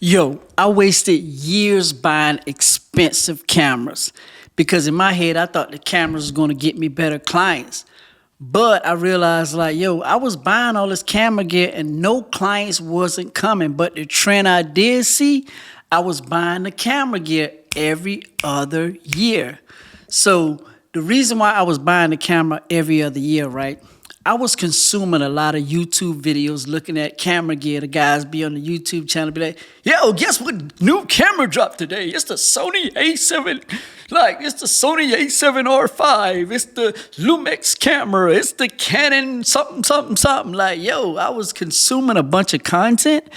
Yo, I wasted years buying expensive cameras because in my head I thought the cameras was going to get me better clients. But I realized like, yo, I was buying all this camera gear and no clients wasn't coming. But the trend I did see, I was buying the camera gear every other year. So the reason why I was buying the camera every other year, right? I was consuming a lot of YouTube videos looking at camera gear. The guys be on the YouTube channel be like, yo, guess what new camera dropped today? It's the Sony A7, it's the Sony A7R5. It's the Lumix camera. It's the Canon something. Like, yo, I was consuming a bunch of content.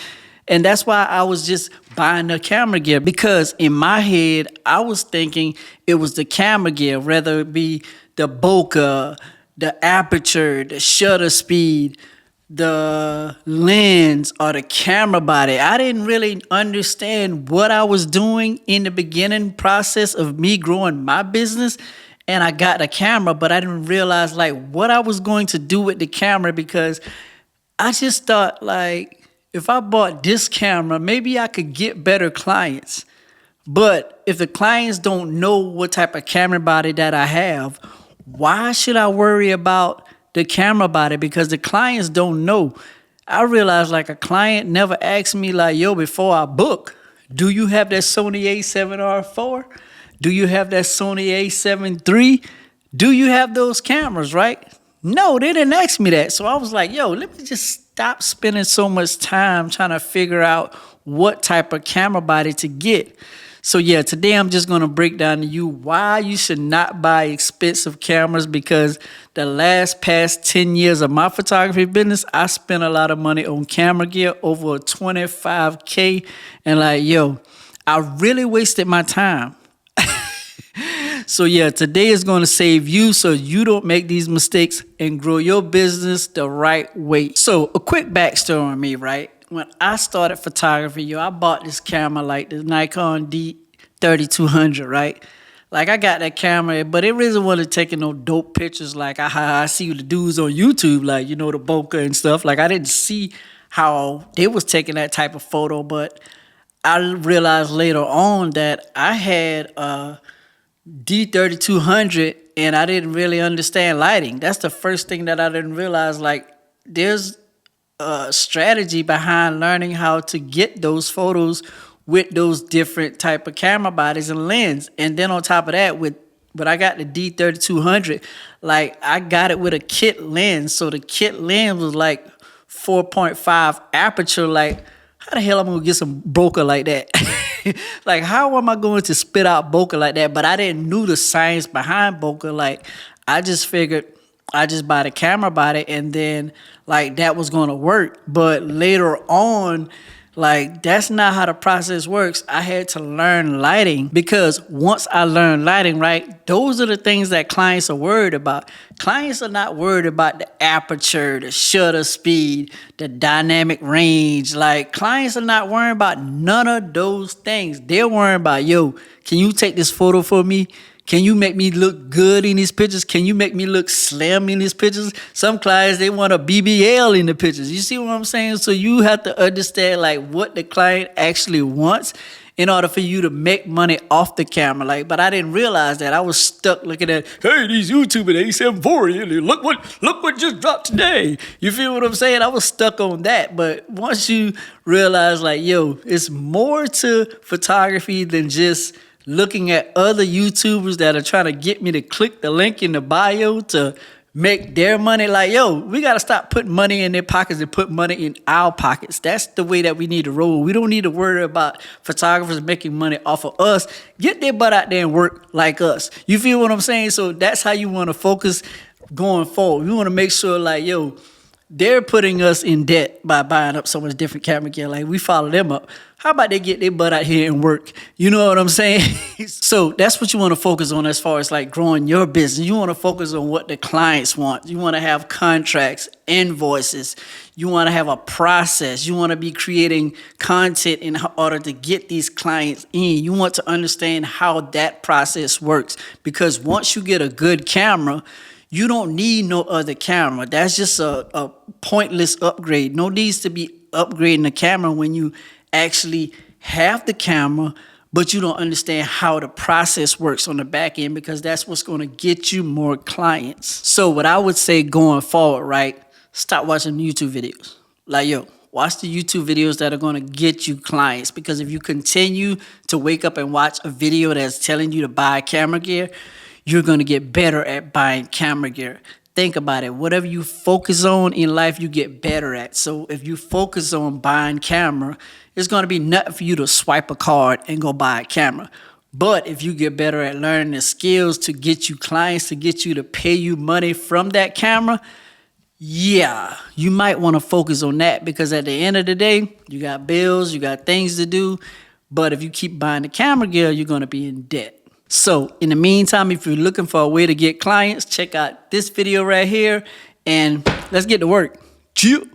And that's why I was just buying the camera gear, because in my head, I was thinking it was the camera gear, whether it be the bokeh, the aperture, the shutter speed, the lens, or the camera body. I didn't really understand what I was doing in the beginning process of me growing my business. And I got a camera, but I didn't realize like what I was going to do with the camera, because I just thought like, if I bought this camera, maybe I could get better clients. But if the clients don't know what type of camera body that I have, why should I worry about the camera body? Because the clients don't know. I realized like a client never asked me like, yo, before I book, do you have that Sony A7R4? Do you have that Sony A7 III? Do you have those cameras, right? No, they didn't ask me that. So I was like, yo, let me just stop spending so much time trying to figure out what type of camera body to get. So yeah, today I'm just going to break down to you why you should not buy expensive cameras, because the past 10 years of my photography business, I spent a lot of money on camera gear, over $25K. And like, yo, I really wasted my time. So yeah, today is going to save you so you don't make these mistakes and grow your business the right way. So a quick backstory on me, right? When I started photography, yo, I bought this camera, like the Nikon D3200, right? Like I got that camera, but it really wasn't taking no dope pictures like I see the dudes on YouTube, like, you know, the bokeh and stuff. Like I didn't see how they was taking that type of photo, but I realized later on that I had a D3200 and I didn't really understand lighting. That's the first thing that I didn't realize. Like there's a strategy behind learning how to get those photos with those different type of camera bodies and lens. And then on top of that, but I got the D3200, like I got it with a kit lens. So the kit lens was like 4.5 aperture. Like how the hell am I gonna get some bokeh like that? Like how am I going to spit out bokeh like that? But I didn't know the science behind bokeh. Like I just figured I just buy the camera body and then like that was going to work. But later on, like that's not how the process works. I had to learn lighting, because once I learned lighting, right, those are the things that clients are worried about. Clients are not worried about the aperture, the shutter speed, the dynamic range. Like clients are not worried about none of those things. They're worried about, yo, can you take this photo for me? Can you make me look good in these pictures? Can you make me look slim in these pictures? Some clients, they want a BBL in the pictures. You see what I'm saying? So you have to understand like what the client actually wants in order for you to make money off the camera. Like, but I didn't realize that. I was stuck looking at, hey, these YouTubers, A7 IV, look what just dropped today. You feel what I'm saying? I was stuck on that. But once you realize like, yo, it's more to photography than just looking at other YouTubers that are trying to get me to click the link in the bio to make their money. Like, yo, we got to stop putting money in their pockets and put money in our pockets. That's the way that we need to roll. We don't need to worry about photographers making money off of us. Get their butt out there and work like us. You feel what I'm saying? So that's how you want to focus going forward. We want to make sure like, yo, they're putting us in debt by buying up so much different camera gear. Like we follow them up. How about they get their butt out here and work? You know what I'm saying? So that's what you want to focus on as far as like growing your business. You want to focus on what the clients want. You want to have contracts, invoices. You want to have a process. You want to be creating content in order to get these clients in. You want to understand how that process works, because once you get a good camera, you don't need no other camera. That's just a pointless upgrade. No needs to be upgrading the camera when you actually have the camera, but you don't understand how the process works on the back end, because that's what's going to get you more clients. So what I would say going forward, right? Stop watching YouTube videos. Like, yo, watch the YouTube videos that are going to get you clients, because if you continue to wake up and watch a video that's telling you to buy camera gear, you're going to get better at buying camera gear. Think about it. Whatever you focus on in life, you get better at. So if you focus on buying camera, it's going to be nothing for you to swipe a card and go buy a camera. But if you get better at learning the skills to get you clients, to get you to pay you money from that camera, yeah, you might want to focus on that, because at the end of the day, you got bills, you got things to do. But if you keep buying the camera gear, you're going to be in debt. So in the meantime, if you're looking for a way to get clients, check out this video right here, and let's get to work. Cheers.